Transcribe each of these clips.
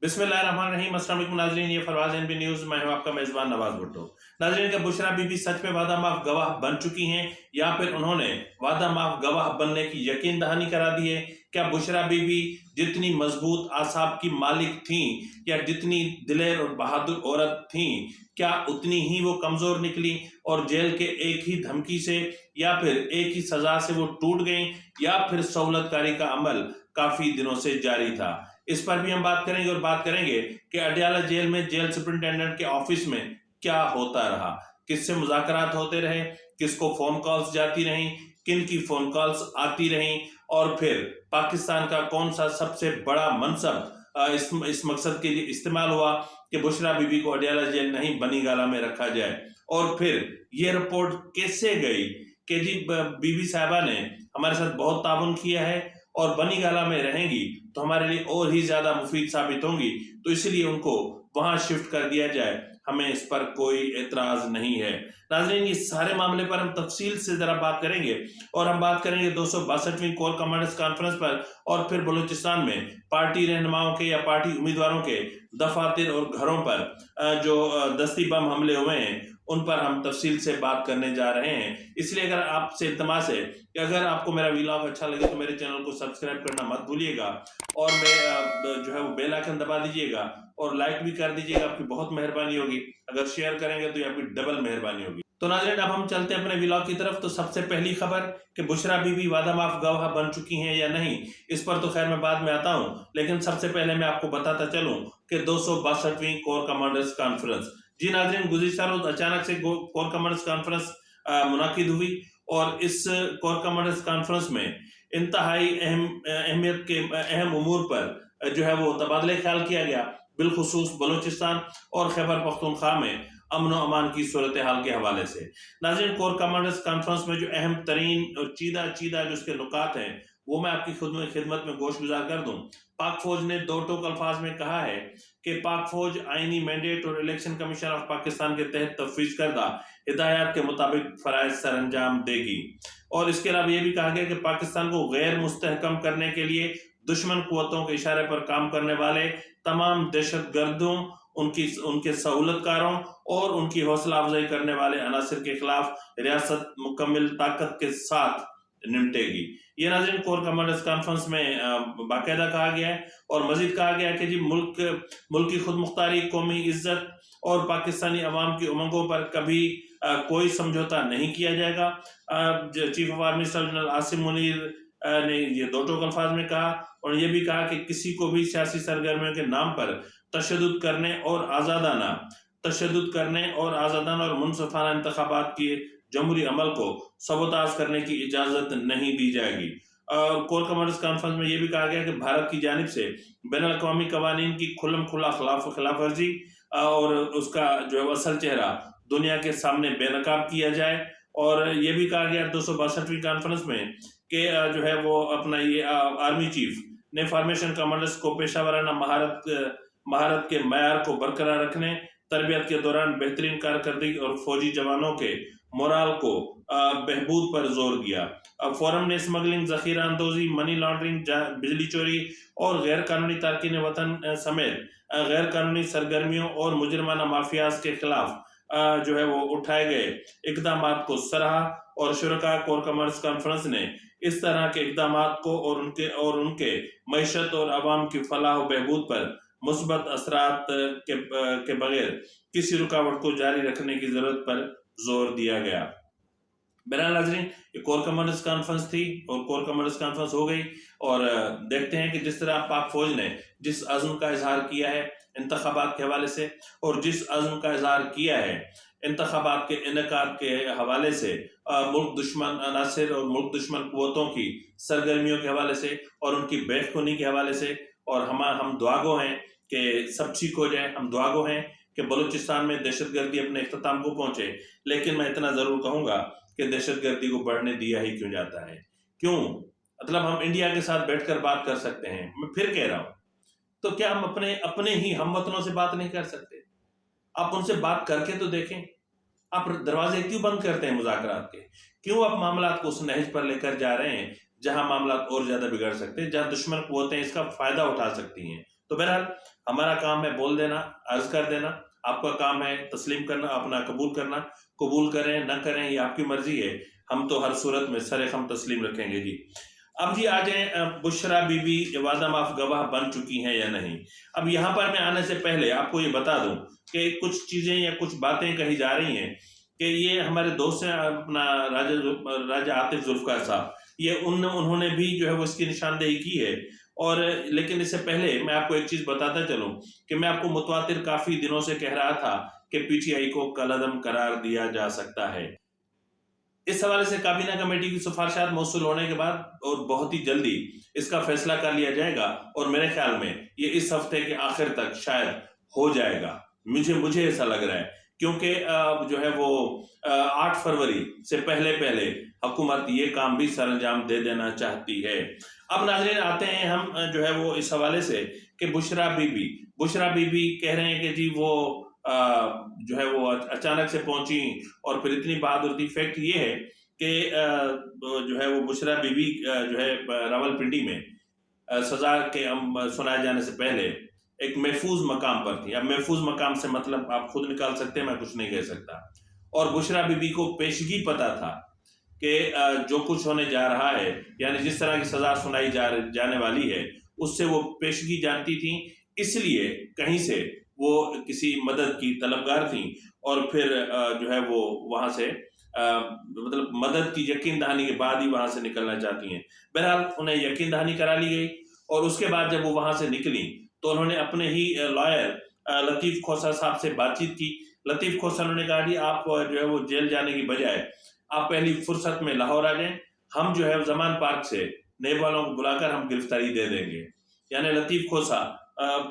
बिस्मिल्लाहिर्रहमानिर्रहीम। अस्सलाम वालेकुम नाज़रीन, ये फरवाज़ एनबी न्यूज़, मैं हूं आपका मेज़बान नवाज़ भुट्टो। नाज़रीन, क्या बुशरा बीबी सच में वादा माफ गवाह बन चुकी हैं या फिर उन्होंने वादा माफ गवाह बनने की यकीन दहानी करा दी है? क्या बुशरा बीबी जितनी मजबूत आसाब की मालिक थीं या जितनी दिलेर और बहादुर औरत थीं, क्या उतनी ही वो कमज़ोर निकली और जेल के एक ही धमकी से या फिर एक ही सज़ा से वो टूट गईं, या फिर सहूलतकारी का अमल काफ़ी दिनों से जारी था? इस पर भी हम बात करेंगे और बात करेंगे कि अडयाला जेल में जेल सुपरिटेंडेंट के ऑफिस में क्या होता रहा, किससे मुज़ाकरात होते रहे, किसको फोन कॉल्स जाती रहीं, किन की फोन कॉल्स आती रहीं, और फिर पाकिस्तान का कौन सा सबसे बड़ा मनसब इस मकसद के लिए इस्तेमाल हुआ कि बुशरा बीबी को अडयाला जेल नहीं बनी गाला में रखा जाए। और फिर ये रिपोर्ट कैसे गई कि जी बीबी साहबा ने हमारे साथ बहुत ताउन किया है और बनी गाला में रहेंगी तो हमारे लिए और ही ज्यादा मुफीद साबित होंगी, तो इसलिए उनको वहां शिफ्ट कर दिया जाए। हमें इस पर कोई एतराज नहीं है। नाज़रीन, ये सारे मामले पर हम तफसील से जरा बात करेंगे और हम बात करेंगे 262वीं कोर कमांडर्स कॉन्फ्रेंस पर, और फिर बलूचिस्तान में पार्टी रहनुमाओं के या पार्टी उम्मीदवारों के दफातर और घरों पर जो दस्ती बम हमले हुए हैं उन पर हम तफसील से बात करने जा रहे हैं। इसलिए अगर आपसे इल्तमास है कि अगर आपको मेरा व्लॉग अच्छा लगे तो मेरे चैनल को सब्सक्राइब करना मत भूलिएगा, और मैं जो है वो बेल आइकन दबा दीजिएगा और लाइक भी कर दीजिएगा। आपकी बहुत मेहरबानी होगी। अगर शेयर करेंगे तो ये आपकी डबल मेहरबानी होगी। तो नाज़रीन, अब हम चलते हैं अपने व्लॉग की तरफ। तो सबसे पहली खबर कि बुशरा बीबी वादा माफ गवाह बन चुकी हैं या नहीं, इस पर तो खैर मैं बाद में आता हूं, लेकिन सबसे पहले मैं आपको बताता चलूं कि 262वीं कोर कमांडर्स कॉन्फ्रेंस, जी नाज़रीन, गुज़िश्ता रोज अचानक से कोर कमांडर्स कॉन्फ्रेंस मुनाकिद हुई और इस कोर कमांडर्स कॉन्फ्रेंस में इंतहाई अहमियत के अहम उमूर पर जो है वो तबादला ख्याल किया गया, बिलखुसूस बलूचिस्तान और खैबर पख्तूनख्वा में अमन और अमान की सूरत हाल के हवाले से। नाज़रीन, कोर कमांडर्स कॉन्फ्रेंस में जो अहम तरीन और चीदा जो उसके नुकात हैं वो मैं आपकी खिदमत में गोश गुजार कर दूं। पाक फौज ने दो टोक अल्फाज में कहा है कि पाक फौज आईनी मैंडेट और इलेक्शन कमीशन ऑफ पाकिस्तान के तहत तफवीज करदा हिदायत के मुताबिक फराइज सर अंजाम देगी। और इसके अलावा यह भी कहा गया कि पाकिस्तान को गैर मुस्तहकम करने के लिए दुश्मन कुव्वतों के इशारे पर काम करने वाले तमाम दहशत गर्दों, उनके सहूलतकारों और उनकी हौसला अफजाई करने वाले अनासर के खिलाफ रियासत मुकम्मल ताकत के साथ निपटेगी। ये नाज़रीन कोर कमांडर्स कॉन्फ्रेंस में बाकायदा कहा गया है। और मजीद कहा गया है कि जी मुल्क की खुद मुख्तारी, कौमी इज्जत और पाकिस्तानी अवाम की उमंगों पर कभी कोई समझौता नहीं किया जाएगा। Chief of army staff general Asim Munir ने ये दो टोक अल्फाज में कहा, और ये भी कहा कि किसी को भी सियासी सरगर्मियों के नाम पर तशद्दुद करने और आज़ादाना और मुनसफाना इंतखाबात के जमहूरी अमल को सबोताज करने की इजाजत नहीं दी जाएगी। कोर कमांडर्स कॉन्फ्रेंस में यह भी कहा गया कि भारत की जानिब से बैनुल अक़वामी कवानीन की खुल्लम खुला खिलाफ वर्जी और उसका जो है असल चेहरा दुनिया के सामने बेनकाब किया जाए। और ये भी कहा गया 262वीं कॉन्फ्रेंस में कि जो है वो अपना ये आर्मी चीफ ने फॉर्मेशन कमांडर्स को पेशावराना महारत के मयार को बरकरार रखने, तरबियत के दौरान बेहतरीन कारकर्दगी और फौजी जवानों के मोराल को बहबूद पर जोर दिया। फोरम ने स्मगलिंग, जखीरा अंदोजी, मनी लॉन्ड्रिंग, बिजली चोरी और गैर कानूनी तारकीन वतन समेत गैर कानूनी सरगर्मियों और मुजरमाना माफियाज के खिलाफ जो है वो उठाए गए इकदाम को सराहा। और शुरका कोर कमांडर्स कॉन्फ्रेंस ने इस तरह के इकदाम को और उनके मईशत और अवाम की फलाह और बहबूद पर मुस्बत असरात के बगैर किसी रुकावट को जारी रखने की जरूरत पर जोर दिया गया। बहरहाल नाज़रीन, ये कोर कमांडर्स कॉन्फ्रेंस थी और कोर कमांडर्स कॉन्फ्रेंस हो गई, और देखते हैं कि जिस तरह पाक फौज ने जिस अज़्म का इजहार किया है इंतखाबात के हवाले से, और जिस अज़्म का इजहार किया है इंतखाबात के इनेकाद के हवाले से, मुल्क दुश्मन अनासर और मुल्क दुश्मन कुव्वतों की सरगर्मियों के हवाले से और उनकी बेखुनी के हवाले से, और हम दुआगो हैं कि सब ठीक हो जाए। हम दुआगो हैं कि बलूचिस्तान में दहशतगर्दी अपने इख्तिताम को पहुंचे, लेकिन मैं इतना जरूर कहूंगा कि दहशतगर्दी को बढ़ने दिया ही क्यों जाता है? क्यों? मतलब हम इंडिया के साथ बैठकर बात कर सकते हैं, मैं फिर कह रहा हूं, तो क्या हम अपने ही हमवतनों से बात नहीं कर सकते? आप उनसे बात करके तो देखें। आप दरवाजे क्यों बंद करते हैं मुज़ाकरात के? क्यों आप मामलात को उस नहज पर लेकर जा रहे हैं जहां मामलात और ज्यादा बिगड़ सकते हैं, जहां दुश्मन कुव्वतें इसका फायदा उठा सकती हैं? तो बहरहाल हमारा काम है बोल देना, अर्ज कर देना, आपका काम है तस्लीम करना, अपना कबूल करना। कबूल करें न करें ये आपकी मर्जी है, हम तो हर सूरत में सरे खम तस्लीम रखेंगे जी। अब जी आ जाए, बुशरा बीबी वादा माफ गवाह बन चुकी हैं या नहीं। अब यहाँ पर मैं आने से पहले आपको ये बता दूं कि कुछ चीजें या कुछ बातें कही जा रही हैं कि ये हमारे दोस्त हैं अपना राजा आतिफ जुल्फकार साहब, ये उन्होंने भी जो है वो इसकी निशानदेही की है। और लेकिन इससे पहले मैं आपको एक चीज बताता चलूं कि मैं आपको मुतवातिर काफी दिनों से कह रहा था कि पीटीआई को कलअदम करार दिया जा सकता है। इस हवाले से काबीना कमेटी की सिफारिशात मौसूल होने के बाद और बहुत ही जल्दी इसका फैसला कर लिया जाएगा और मेरे ख्याल में ये इस हफ्ते के आखिर तक शायद हो जाएगा, मुझे ऐसा लग रहा है, क्योंकि जो है वो 8 फरवरी से पहले हुकूमत ये काम भी सरअंजाम दे देना चाहती है। अब नाज़रीन आते हैं हम जो है वो इस हवाले से कि बुशरा बीबी कह रहे हैं कि जी वो जो है वो अचानक से पहुंची और फिर इतनी बहादुर थी। फैक्ट ये है कि जो है वो बुशरा बीबी जो है रावलपिंडी में सजा के सुनाए जाने से पहले एक महफूज मकाम पर थी। अब महफूज मकाम से मतलब आप खुद निकाल सकते हैं, मैं कुछ नहीं कह सकता। और बुशरा बीबी को पेशगी पता था कि जो कुछ होने जा रहा है, यानी जिस तरह की सजा सुनाई जाने वाली है, उससे वो पेशगी जानती थी, इसलिए कहीं से वो किसी मदद की तलबगार थी और फिर जो है वो वहां से मतलब मदद की यकीन दहानी के बाद ही वहां से निकलना चाहती हैं। बहरहाल उन्हें यकीन दहानी करा ली गई और उसके बाद जब वो वहां से निकली तो उन्होंने अपने ही लॉयर लतीफ खोसा साहब से बातचीत की। लतीफ खोसा ने कहा कि आप जो है वो जेल जाने की बजाय आप पहली फुर्सत में लाहौर आ जाएं, हम जो है जमान पार्क से नेब वालों को बुलाकर हम गिरफ्तारी दे देंगे। यानी लतीफ खोसा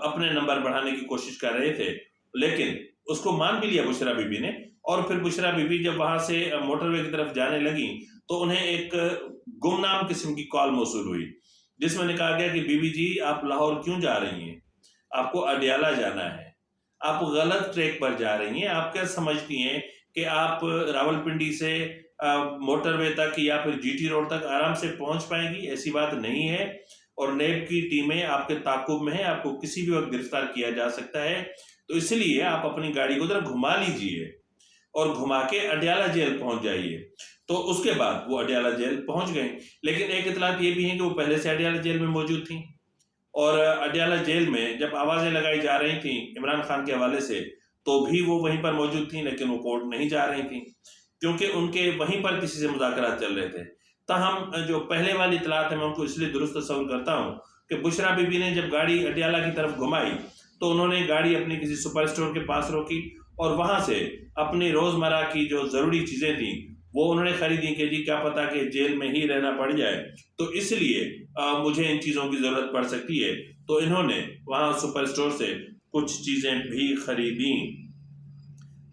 अपने नंबर बढ़ाने की कोशिश कर रहे थे, लेकिन उसको मान भी लिया बुशरा बीबी ने। और फिर बुशरा बीबी जब वहां से मोटरवे की तरफ जाने लगी तो उन्हें एक गुमनाम किस्म की कॉल मौसूल हुई, जिसमें कहा गया कि बीबी जी आप लाहौर क्यों जा रही हैं, आपको अडियाला जाना है, आप गलत ट्रैक पर जा रही हैं। आप क्या समझती हैं कि आप रावलपिंडी से मोटरवे तक या फिर जीटी रोड तक आराम से पहुंच पाएंगी? ऐसी बात नहीं है और नेब की टीमें आपके ताकुब में है, आपको किसी भी वक्त गिरफ्तार किया जा सकता है। तो इसलिए आप अपनी गाड़ी को जरा घुमा लीजिए और घुमा के अडियाला जेल पहुंच जाइए। तो उसके बाद वो अडियाला जेल पहुंच गए, लेकिन एक इतलात ये भी है कि वो पहले से अडियाला जेल में मौजूद थी और अडियाला जेल में जब आवाजें लगाई जा रही थी इमरान खान के हवाले से तो भी वो वहीं पर मौजूद थी, लेकिन वो कोर्ट नहीं जा रही थी क्योंकि उनके वहीं पर किसी से मुज़ाकरात चल रहे थे। ताहम जो पहले वाली इतलात है मैं उनको इसलिए दुरुस्त तस्वर करता हूँ कि बुशरा बीबी ने जब गाड़ी अडियाला की तरफ घुमाई तो उन्होंने गाड़ी अपनी किसी सुपर स्टोर के पास रोकी और वहां से अपनी रोजमर्रा की जो जरूरी चीजें थी वो उन्होंने खरीदी कि जी क्या पता कि जेल में ही रहना पड़ जाए, तो इसलिए मुझे इन चीजों की जरूरत पड़ सकती है। तो इन्होंने वहां सुपर स्टोर से कुछ चीजें भी खरीदी।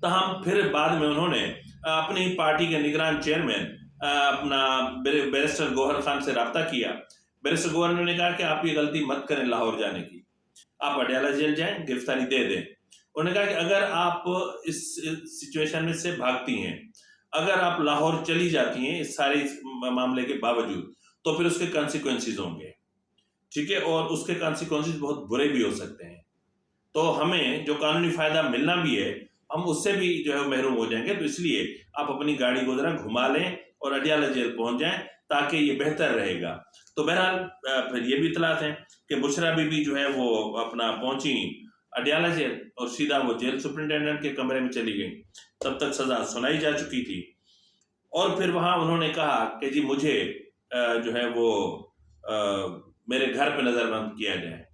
तहम फिर बाद में उन्होंने अपनी पार्टी के निगरान चेयरमैन अपना बैरिस्टर गौहर खान से रब्ता किया। बैरिस्टर गौहर ने कहा कि आप ये गलती मत करें लाहौर जाने की, आप अडियाला जेल जाएं, गिरफ्तारी दे दें। उन्होंने कहा कि अगर आप इस सिचुएशन में से भागती हैं, अगर आप लाहौर चली जाती हैं इस सारे मामले के बावजूद, तो फिर उसके कॉन्सिक्वेंसेस होंगे, ठीक है, और उसके कॉन्सिक्वेंसेस बहुत बुरे भी हो सकते हैं। तो हमें जो कानूनी फायदा मिलना भी है हम उससे भी जो है महरूम हो जाएंगे। तो इसलिए आप अपनी गाड़ी को जरा घुमा लें और अडियाला जेल पहुंच जाएं ताकि ये बेहतर रहेगा। तो बहरहाल फिर ये भी इतलात है कि बुशरा बीबी जो है वो अपना पहुंची अडियाला जेल और सीधा वो जेल सुपरिटेंडेंट के कमरे में चली गई। तब तक सजा सुनाई जा चुकी थी और फिर वहां उन्होंने कहा कि जी मुझे जो है वो मेरे घर पे नजरबंद किया जाए।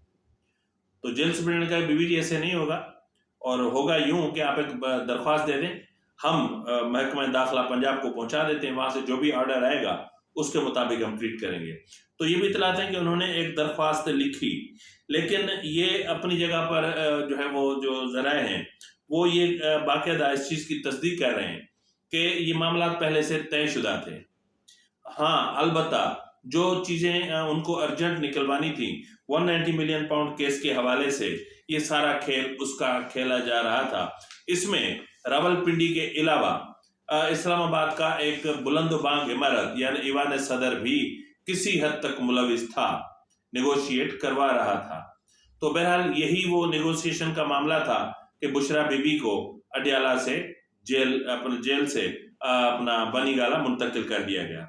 तो जेल सुपरिटेंडेंट ने कहा बीबी जी ऐसे नहीं होगा, और होगा यूं कि आप एक दरख्वास्त दे दें, हम महकमा दाखिला पंजाब को पहुंचा देते हैं, वहां से जो भी ऑर्डर आएगा उसके मुताबिक हम ट्रीट करेंगे। तो ये भी इतलात है कि उन्होंने एक दरख्वास्त लिखी, लेकिन ये अपनी जगह पर जो है वो जो जराए हैं वो ये बाकायदा इस चीज की तस्दीक कर रहे हैं कि ये मामला पहले से तयशुदा थे। हाँ, अलबत्ता जो चीजें उनको अर्जेंट निकलवानी थी 190 मिलियन पाउंड केस के हवाले से ये सारा खेल उसका खेला जा रहा था। इसमें रावलपिंडी के अलावा इस्लामाबाद का एक बुलंदबांग इमारत यानी ईवान सदर भी किसी हद तक मुलविस था, नेगोशिएट करवा रहा था। तो बहरहाल यही वो नेगोशिएशन का मामला था कि बुशरा बीबी को अडयाला से जेल से अपना बनीगाला मुंतकिल कर दिया गया।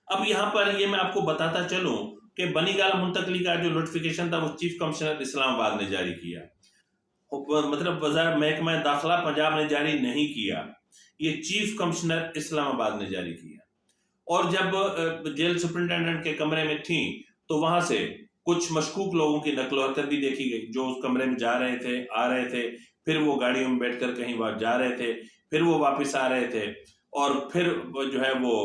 अब यहाँ पर ये मैं आपको बताता चलूं कि बनीगाला मुंतकली का जो नोटिफिकेशन था वो चीफ कमिश्नर इस्लामाबाद ने जारी किया, मतलब वज़ारत महकमा दाखिला पंजाब ने जारी नहीं किया, ये चीफ कमिश्नर इस्लामाबाद ने जारी किया। और जब जेल सुपरिटेंडेंट के कमरे में थी तो वहां से कुछ मशकूक लोगों की नकलो हरकत भी देखी गई, जो उस कमरे में जा रहे थे, आ रहे थे, फिर वो गाड़ियों में बैठकर कहीं जा रहे थे, फिर वो वापस आ रहे थे, और फिर जो है वो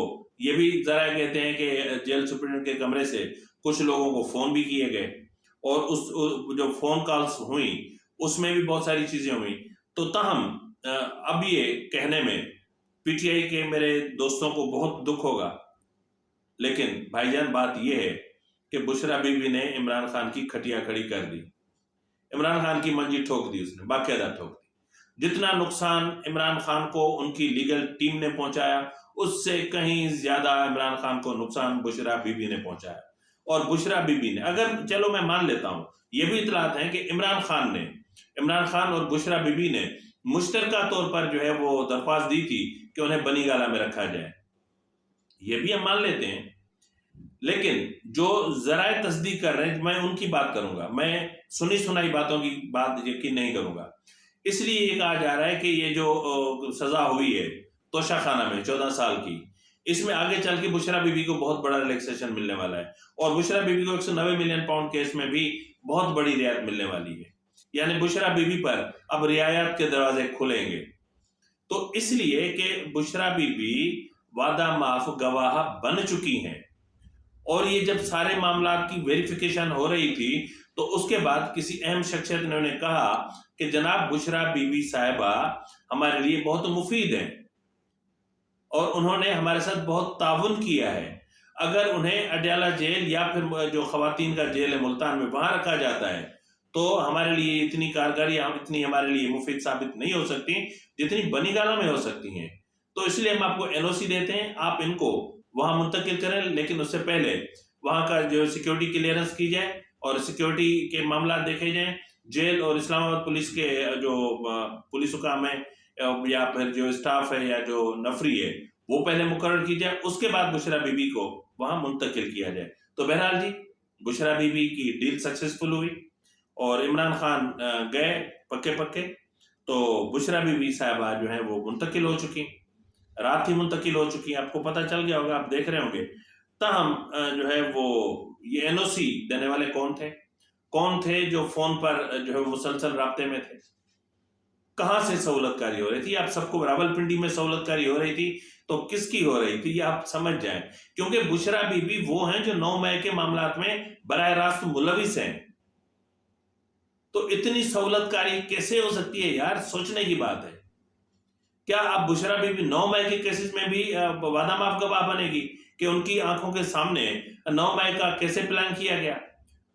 ये भी जरा कहते हैं कि जेल सुपरिटेंडेंट के कमरे से कुछ लोगों को फोन भी किए गए, और उस जो फोन कॉल्स हुई उसमें भी बहुत सारी चीजें हुई। तो ताहम अब ये कहने में पीटीआई के मेरे दोस्तों को बहुत दुख होगा, लेकिन भाईजान बात यह है कि बुशरा बीबी ने इमरान खान की खटिया खड़ी कर दी, इमरान खान की मंजी ठोक दी, उसने बाकायदा ठोक दी। जितना नुकसान इमरान खान को उनकी लीगल टीम ने पहुंचाया उससे कहीं ज्यादा इमरान खान को नुकसान बुशरा बीबी ने पहुंचाया। और बुशरा बीबी ने, अगर चलो मैं मान लेता हूं, यह भी इतलात है कि इमरान खान और बुशरा बीबी ने मुश्तरका तौर पर जो है वो दरख्वास्त दी थी कि उन्हें बनीगाला में रखा जाए, ये भी हम मान लेते हैं। लेकिन जो जराए तस्दीक कर रहे हैं, मैं उनकी बात करूंगा, मैं सुनी सुनाई बातों की बात यकीन नहीं करूंगा। इसलिए ये कहा जा रहा है कि ये जो सजा हुई है तोशाखाना में 14 साल की, इसमें आगे चल के बुशरा बीबी को बहुत बड़ा रिलैक्सेशन मिलने वाला है, और बुशरा बीबी को 190 मिलियन पाउंड केस में भी बहुत बड़ी रियायत मिलने वाली है। यानी बुशरा बीबी पर अब रियायत के दरवाजे खुलेंगे। तो इसलिए कि बुशरा बीबी वादा माफ गवाह बन चुकी हैं, और ये जब सारे मामला की वेरिफिकेशन हो रही थी तो उसके बाद किसी अहम शख्सियत ने उन्हें कहा कि जनाब बुशरा बीबी साहिबा हमारे लिए बहुत मुफीद हैं और उन्होंने हमारे साथ बहुत ताउन किया है। अगर उन्हें अडयाला जेल या फिर जो खवातीन का जेल है मुल्तान में, वहां रखा जाता है तो हमारे लिए इतनी कारगर या इतनी हमारे लिए मुफीद साबित नहीं हो सकती जितनी बनीगाला में हो सकती हैं। तो इसलिए हम आपको एनओसी देते हैं, आप इनको वहां मुंतकिल करें, लेकिन उससे पहले वहां का जो सिक्योरिटी क्लियरेंस की जाए और सिक्योरिटी के मामला देखे जाएं। जेल और इस्लामाबाद पुलिस के जो पुलिस हुकाम है या फिर जो स्टाफ है या जो नफरी है वो पहले मुकर्रर की जाए, उसके बाद बुशरा बीबी को वहां मुंतकिल किया जाए। तो बहरहाल जी, बुशरा बीबी की डील सक्सेसफुल हुई और इमरान खान गए पक्के, तो बुशरा बीबी साहिबा जो है वो मुंतकिल हो चुकी, रात ही मुंतकिल हो चुकी, आपको पता चल गया होगा, आप देख रहे होंगे। ताहम जो है वो ये एनओसी देने वाले कौन थे जो फोन पर जो है मुसलसल राब्ते में थे, कहां से सहूलतकारी हो रही थी? आप सबको रावलपिंडी में सहूलतकारी हो रही थी, तो किसकी हो रही थी ये आप समझ जाएं, क्योंकि बुशरा बीबी वो हैं जो 9 मई के मामलात में बराह रास्त मुलविस हैं। तो इतनी सहूलतकारी कैसे हो सकती है यार, सोचने की बात है। क्या आप बुशरा बीबी 9 मई के केसेस में भी वादा माफ गवाह बनेगी कि उनकी आंखों के सामने 9 मई का कैसे प्लान किया गया,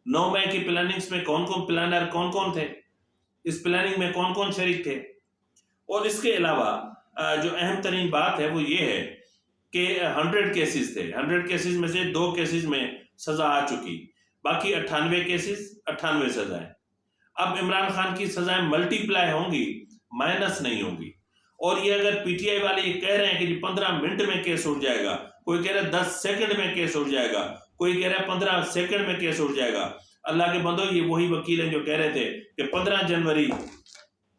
9 मई की प्लानिंग्स में कौन कौन प्लानर कौन थे, इस प्लानिंग में कौन कौन शरीक थे। और इसके अलावा जो अहम तरीन बात है वो ये है कि 100 केसेस थे, 100 केसेस में से 2 केसेस में सजा आ चुकी, बाकी 98 केसेस 98 सजाएं। अब इमरान खान की सजाएं मल्टीप्लाई होंगी, माइनस नहीं होंगी। और ये अगर पीटीआई वाले ये कह रहे हैं कि 15 मिनट में केस उठ जाएगा, कोई कह रहा है 10 सेकंड में केस उठ जाएगा, कोई कह रहा है 15 सेकंड में केस उठ जाएगा। अल्लाह के बंदो, ये वही वकील हैं जो कह रहे थे कि 15 जनवरी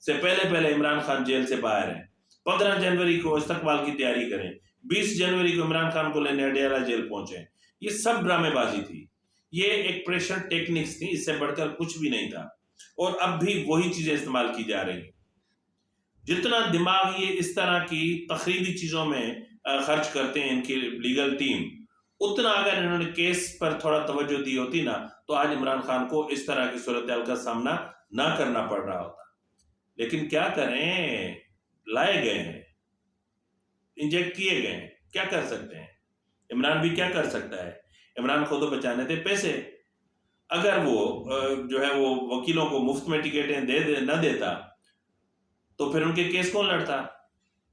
से पहले इमरान खान जेल से बाहर है, 15 जनवरी को इस्तकबाल की तैयारी करें, 20 जनवरी को इमरान खान को लेने अडयाला जेल पहुंचे। ये सब ड्रामेबाजी थी, ये एक प्रेशर टेक्निक्स थी, इससे बढ़कर कुछ भी नहीं था। और अब भी वही चीजें इस्तेमाल की जा रही है। जितना दिमाग ये इस तरह की तखरीबी चीजों में खर्च करते हैं इनकी लीगल टीम, उतना अगर इन्होंने केस पर थोड़ा तवज्जो दी होती ना, तो आज इमरान खान को इस तरह की सूरत का सामना ना करना पड़ रहा होता। लेकिन क्या करें, लाए गए हैं, इंजेक्ट किए गए हैं, क्या कर सकते हैं। इमरान भी क्या कर सकता है, इमरान को तो बचाने थे पैसे। अगर वो जो है वो वकीलों को मुफ्त में टिकटें न देता तो फिर उनके केस कौन लड़ता।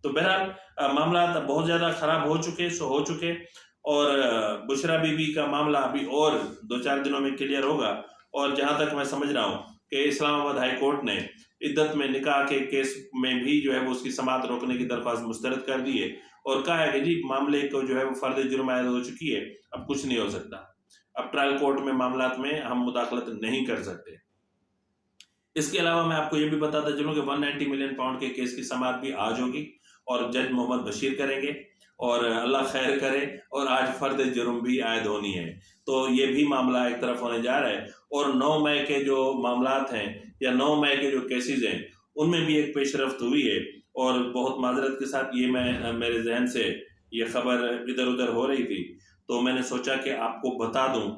तो बहरहाल मामला बहुत ज्यादा खराब हो चुके और बुशरा बीबी का मामला अभी और 2-4 दिनों में क्लियर होगा اور جہاں تک میں سمجھ رہا ہوں کہ اسلام آباد ہائی کورٹ نے عدت میں نکاح کے کیس میں بھی جو ہے وہ اس کی سماعت روکنے کی درخواست مسترد کر دی ہے اور کہا ہے کہ جی معاملے کو جو ہے وہ فرد جرم عائد ہو چکی ہے، اب کچھ نہیں ہو سکتا، اب ٹرائل کورٹ میں معاملات میں ہم مداخلت نہیں کر سکتے۔ اس کے علاوہ میں آپ کو یہ بھی بتاتا چلوں کہ 190 ملین پاؤنڈ کے کیس کی سماعت بھی آج ہوگی اور جج محمد بشیر کریں گے، اور اللہ خیر کرے، اور آج فرد جرم بھی عائد ہونی ہے، تو یہ بھی معاملہ ایک طرف ہونے جا رہا ہے۔ اور 9 مئی کے جو معاملات ہیں یا 9 مئی کے جو کیسز ہیں ان میں بھی ایک پیش رفت ہوئی ہے، اور بہت معذرت کے ساتھ یہ میرے ذہن سے یہ خبر ادھر ادھر ہو رہی تھی تو میں نے سوچا کہ آپ کو بتا دوں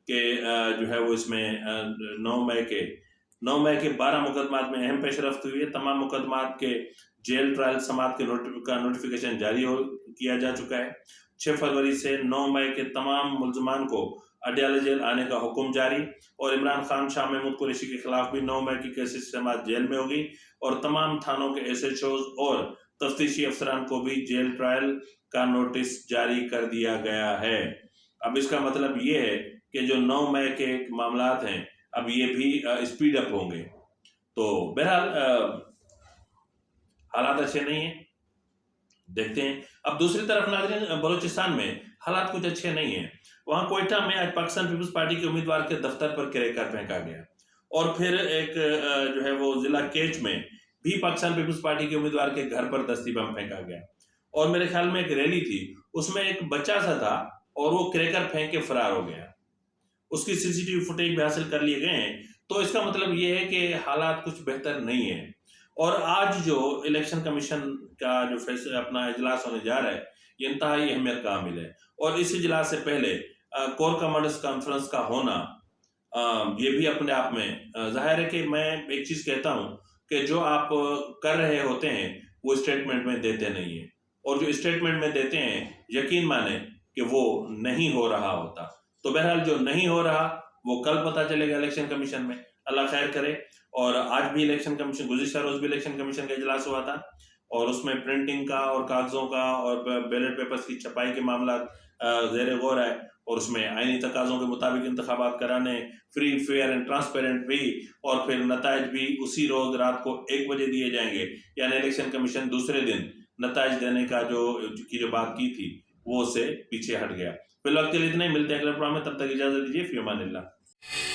کہ جو ہے وہ اس میں 9 مئی کے 12 مقدمات میں اہم پیش رفت ہوئی ہے۔ تمام مقدمات کے جیل ٹرائل سماعت کا نوٹیفیکیشن جاری کیا جا چکا ہے۔ 6 فروری سے 9 مئی کے تمام ملزمان کو اڈیالہ جیل آنے کا حکم جاری، اور عمران خان، شاہ محمود قریشی کے خلاف بھی 9 مئی کی کیسز سماعت جیل میں ہوگی، اور تمام تھانوں کے ایس ایچ اوز اور تفتیشی افسران کو بھی جیل ٹرائل کا نوٹس جاری کر دیا گیا ہے۔ اب اس کا مطلب یہ ہے کہ جو 9 مئی کے معاملات ہیں اب یہ بھی اسپیڈ اپ ہوں گے، تو بہرحال حالات اچھے نہیں ہیں، دیکھتے ہیں۔ اب دوسری طرف ناظرین، بلوچستان میں حالات کچھ اچھے نہیں ہیں۔ وہاں کوئٹہ میں آج پاکستان پیپلز پارٹی کے امیدوار کے دفتر پر کریکر پھینکا گیا، اور پھر ایک جو ہے وہ ضلع کیچ میں بھی پاکستان پیپلز پارٹی کے امیدوار کے گھر پر دستی بم پھینکا گیا، اور میرے خیال میں ایک ریلی تھی، اس میں ایک بچہ سا تھا اور وہ کریکر پھینک کے فرار ہو گیا۔ اس کی سی سی ٹی وی فوٹیج بھی حاصل کر لیے گئے ہیں، تو اس کا مطلب یہ ہے کہ حالات کچھ بہتر نہیں ہیں۔ اور آج جو الیکشن کمیشن کا جو اپنا اجلاس ہونے جا رہا ہے یہ انتہائی اہمیت کا حامل ہے، اور اس اجلاس سے پہلے کور کمانڈرز کانفرنس کا ہونا یہ بھی اپنے آپ میں ظاہر ہے کہ میں ایک چیز کہتا ہوں کہ جو آپ کر رہے ہوتے ہیں وہ اسٹیٹمنٹ میں دیتے نہیں ہیں، اور جو اسٹیٹمنٹ میں دیتے ہیں یقین مانیں کہ وہ نہیں ہو رہا ہوتا، تو بہرحال جو نہیں ہو رہا وہ کل پتہ چلے گا الیکشن کمیشن میں، اللہ خیر کرے۔ اور آج بھی الیکشن کمیشن، گزشتہ روز بھی الیکشن کمیشن کا اجلاس ہوا تھا، اور اس میں پرنٹنگ کا اور کاغذوں کا اور بیلٹ پیپرز کی چھپائی کے معاملات زیر غور آئے، اور اس میں آئینی تقاضوں کے مطابق انتخابات کرانے، فری فیئر اینڈ ٹرانسپیرنٹ بھی، اور پھر نتائج بھی اسی روز رات کو 1 بجے دیے جائیں گے، یعنی الیکشن کمیشن دوسرے دن نتائج دینے کا جو بات کی تھی وہ سے پیچھے ہٹ گیا۔ فی الوقت کے لیے اتنا ہی، ملتے ہیں اگلے پروگرام میں، تب تک اجازت دیجیے، فی امان اللہ۔